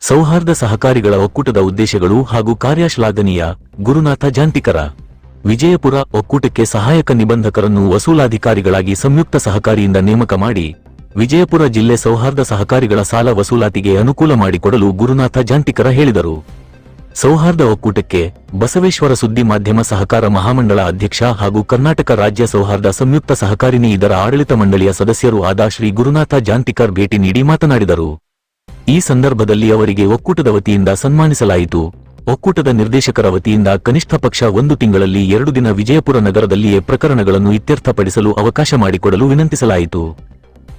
ಸೌಹಾರ್ದ ಸಹಕಾರಿಗಳ ಒಕ್ಕೂಟದ ಉದ್ದೇಶಗಳು ಹಾಗೂ ಕಾರ್ಯ ಶ್ಲಾಘನೀಯ. ಗುರುನಾಥ ಜಾಂತಿಕರ ವಿಜಯಪುರ ಒಕ್ಕೂಟಕ್ಕೆ ಸಹಾಯಕ ನಿಬಂಧಕರನ್ನು ವಸೂಲಾಧಿಕಾರಿಗಳಾಗಿ ಸಂಯುಕ್ತ ಸಹಕಾರಿಯಿಂದ ನೇಮಕ ಮಾಡಿ ವಿಜಯಪುರ ಜಿಲ್ಲೆ ಸೌಹಾರ್ದ ಸಹಕಾರಿಗಳ ಸಾಲ ವಸೂಲಾತಿಗೆ ಅನುಕೂಲ ಮಾಡಿಕೊಡಲು ಗುರುನಾಥ ಜಾಂತಿಕರ ಹೇಳಿದರು. ಸೌಹಾರ್ದ ಒಕ್ಕೂಟಕ್ಕೆ ಬಸವೇಶ್ವರ ಸುದ್ದಿ ಮಾಧ್ಯಮ ಸಹಕಾರ ಮಹಾಮಂಡಳ ಅಧ್ಯಕ್ಷ ಹಾಗೂ ಕರ್ನಾಟಕ ರಾಜ್ಯ ಸೌಹಾರ್ದ ಸಂಯುಕ್ತ ಸಹಕಾರಿನಿ ಇದರ ಆಡಳಿತ ಮಂಡಳಿಯ ಸದಸ್ಯರೂ ಆದ ಶ್ರೀ ಗುರುನಾಥ ಜಾಂತಿಕರ್ ಭೇಟಿ ನೀಡಿ ಮಾತನಾಡಿದರು. ಈ ಸಂದರ್ಭದಲ್ಲಿ ಅವರಿಗೆ ಒಕ್ಕೂಟದ ವತಿಯಿಂದ ಸನ್ಮಾನಿಸಲಾಯಿತು. ಒಕ್ಕೂಟದ ನಿರ್ದೇಶಕರ ವತಿಯಿಂದ ಕನಿಷ್ಠ ಪಕ್ಷ 1 ತಿಂಗಳಲ್ಲಿ 2 ದಿನ ವಿಜಯಪುರ ನಗರದಲ್ಲಿಯೇ ಪ್ರಕರಣಗಳನ್ನು ಇತ್ಯರ್ಥಪಡಿಸಲು ಅವಕಾಶ ಮಾಡಿಕೊಡಲು ವಿನಂತಿಸಲಾಯಿತು.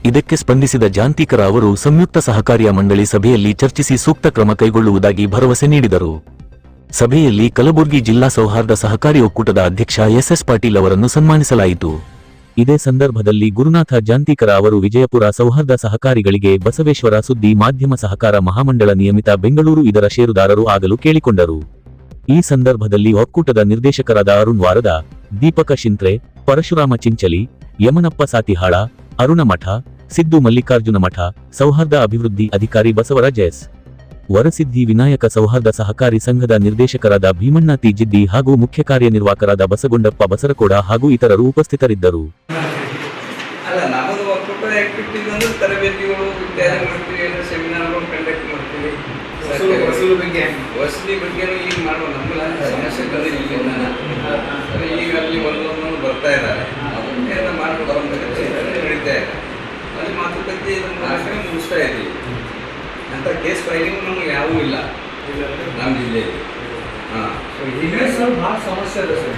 ಇದಕ್ಕೆ ಸ್ಪಂದಿಸಿದ ಜಾಂತಿಕರ ಅವರು ಸಂಯುಕ್ತ ಸಹಕಾರಿಯ ಮಂಡಳಿ ಸಭೆಯಲ್ಲಿ ಚರ್ಚಿಸಿ ಸೂಕ್ತ ಕ್ರಮ ಕೈಗೊಳ್ಳುವುದಾಗಿ ಭರವಸೆ ನೀಡಿದರು. ಸಭೆಯಲ್ಲಿ ಕಲಬುರಗಿ ಜಿಲ್ಲಾ ಸೌಹಾರ್ದ ಸಹಕಾರಿ ಒಕ್ಕೂಟದ ಅಧ್ಯಕ್ಷ ಎಸ್ ಪಾಟೀಲ್ ಅವರನ್ನು ಸನ್ಮಾನಿಸಲಾಯಿತು. ಇದೇ ಸಂದರ್ಭದಲ್ಲಿ ಗುರುನಾಥ ಜಾಂತಿಕರ ಅವರು ವಿಜಯಪುರ ಸೌಹಾರ್ದ ಸಹಕಾರಿಗಳಿಗೆ ಬಸವೇಶ್ವರ ಸುದ್ದಿ ಮಾಧ್ಯಮ ಸಹಕಾರ ಮಹಾಮಂಡಳ ನಿಯಮಿತ ಬೆಂಗಳೂರು ಇದರ ಷೇರುದಾರರು ಆಗಲು ಕೇಳಿಕೊಂಡರು. ಈ ಸಂದರ್ಭದಲ್ಲಿ ಒಕ್ಕೂಟದ ನಿರ್ದೇಶಕರಾದ ಅರುಣ್ ವಾರದ, ದೀಪಕ ಶಿಂತ್ರೆ, ಪರಶುರಾಮ ಚಿಂಚಲಿ, ಯಮನಪ್ಪ ಸಾತಿಹಾಳ, ಅರುಣ ಮಠ, ಸಿದ್ದು ಮಲ್ಲಿಕಾರ್ಜುನ ಮಠ, ಸೌಹಾರ್ದ ಅಭಿವೃದ್ಧಿ ಅಧಿಕಾರಿ ಬಸವರಾಜ್ ಎಸ್. ವರಸಿದ್ಧಿ, ವಿನಾಯಕ ಸೌಹಾರ್ದ ಸಹಕಾರಿ ಸಂಘದ ನಿರ್ದೇಶಕರಾದ ಭೀಮಣ್ಣ ತಿ ಜಿದ್ದಿ ಹಾಗೂ ಮುಖ್ಯ ಕಾರ್ಯನಿರ್ವಾಹಕರಾದ ಬಸಗೊಂಡಪ್ಪ ಬಸರಕೋಡ ಹಾಗೂ ಇತರರು ಉಪಸ್ಥಿತರಿದ್ದರು. ಮಾತುಕತೆ ಮುಗಿಸ್ತಾ ಇದ್ದೀವಿ ಅಂತ ಕೇಸ್ ಫೈಲಿಂಗ್ ನಮ್ಗೆ ಯಾವೂ ಇಲ್ಲ ನಮ್ಮ ಜಿಲ್ಲೆಯಲ್ಲಿ. ಭಾಳ ಸಮಸ್ಯೆ ಇದೆ ಸರ್.